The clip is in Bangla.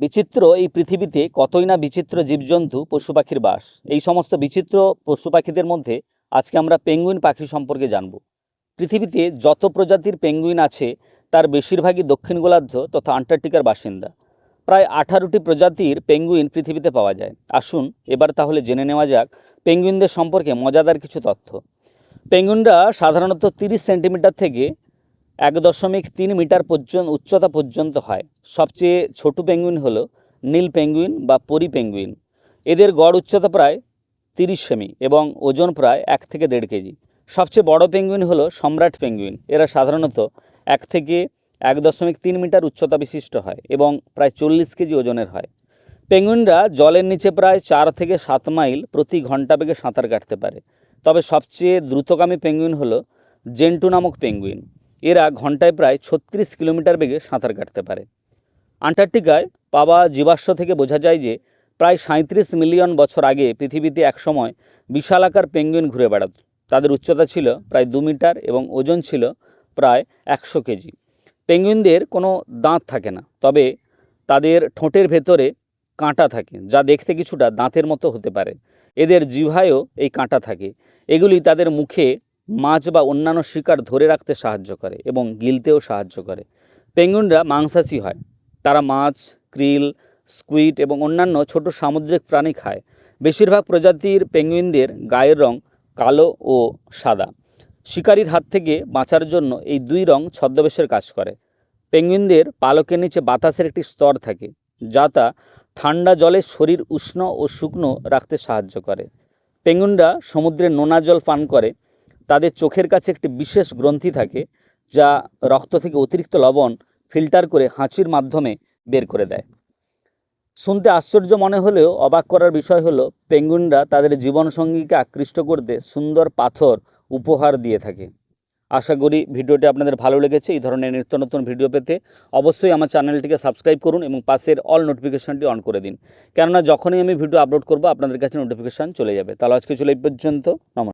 বিচিত্র এই পৃথিবীতে কতই না বিচিত্র জীবজন্তু পশু পাখির বাস। এই সমস্ত বিচিত্র পশু পাখিদের মধ্যে আজকে আমরা পেঙ্গুইন পাখি সম্পর্কে জানব। পৃথিবীতে যত প্রজাতির পেঙ্গুইন আছে তার বেশিরভাগই দক্ষিণ গোলার্ধ তথা আন্টার্কটিকার বাসিন্দা। প্রায় 18টি প্রজাতির পেঙ্গুইন পৃথিবীতে পাওয়া যায়। আসুন এবার তাহলে জেনে নেওয়া যাক পেঙ্গুইনদের সম্পর্কে মজাদার কিছু তথ্য। পেঙ্গুইনরা সাধারণত 30 সেন্টিমিটার থেকে 1.3 মিটার পর্যন্ত উচ্চতা পর্যন্ত হয়। সবচেয়ে ছোট পেঙ্গুইন হলো নীল পেঙ্গুইন বা পরি পেঙ্গুইন। এদের গড় উচ্চতা প্রায় 30 সেমি এবং ওজন প্রায় 1 থেকে 1.5 কেজি। সবচেয়ে বড় পেঙ্গুইন হলো সম্রাট পেঙ্গুইন। এরা সাধারণত 1 থেকে 1.3 মিটার উচ্চতা বিশিষ্ট হয় এবং প্রায় 40 কেজি ওজনের হয়। পেঙ্গুইনরা জলের নিচে প্রায় 4 থেকে 7 মাইল প্রতি ঘন্টা বেগে সাঁতার কাটতে পারে। তবে সবচেয়ে দ্রুতগামী পেঙ্গুইন হলো জেন্টু নামক পেঙ্গুইন। এরা ঘন্টায় প্রায় 36 কিলোমিটার বেগে সাঁতার কাটতে পারে। আন্টার্কটিকায় পাওয়া জীবাশ্ম থেকে বোঝা যায় যে প্রায় 37 মিলিয়ন বছর আগে পৃথিবীতে একসময় বিশালাকার পেঙ্গুইন ঘুরে বেড়াত। তাদের উচ্চতা ছিল প্রায় 2 মিটার এবং ওজন ছিল প্রায় 100 কেজি। পেঙ্গুইনদের কোনো দাঁত থাকে না, তবে তাদের ঠোঁটের ভেতরে কাঁটা থাকে, যা দেখতে কিছুটা দাঁতের মতো হতে পারে। এদের জিহ্বায়ও এই কাঁটা থাকে। এগুলি তাদের মুখে মাছ বা অন্যান্য শিকার ধরে রাখতে সাহায্য করে এবং গিলতেও সাহায্য করে। পেঙ্গুইনরা মাংসাশী হয়। তারা মাছ, krill, স্কুইড এবং অন্যান্য ছোট সামুদ্রিক প্রাণী খায়। বেশিরভাগ প্রজাতির পেঙ্গুইনদের গায়ের রং কালো ও সাদা। শিকারীর হাত থেকে বাঁচার জন্য এই দুই রং ছদ্মবেশের কাজ করে। পেঙ্গুইনদের পালকের নিচে বাতাসের একটি স্তর থাকে, যা তা ঠান্ডা জলে শরীর উষ্ণ ও শুকনো রাখতে সাহায্য করে। পেঙ্গুইনরা সমুদ্রের নোনা জল পান করে। তাদের চোখের কাছে একটি বিশেষ গ্রন্থি থাকে, যা রক্ত থেকে অতিরিক্ত লবণ ফিল্টার করে হাঁচির মাধ্যমে বের করে দেয়। শুনতে আশ্চর্য মনে হলেও অবাক করার বিষয় হলো পেঙ্গুইনরা তাদের জীবনসঙ্গীকে আকৃষ্ট করতে সুন্দর পাথর উপহার দিয়ে থাকে। আশা করি ভিডিওটি আপনাদের ভালো লেগেছে। এই ধরনের নিত্য নতুন ভিডিও পেতে অবশ্যই আমার চ্যানেলটিকে সাবস্ক্রাইব করুন এবং পাশের অল নোটিফিকেশনটি অন করে দিন, কেননা যখনই আমি ভিডিও আপলোড করব আপনাদের কাছে নোটিফিকেশান চলে যাবে। তাহলে আজকে চলে এই পর্যন্ত। নমস্কার।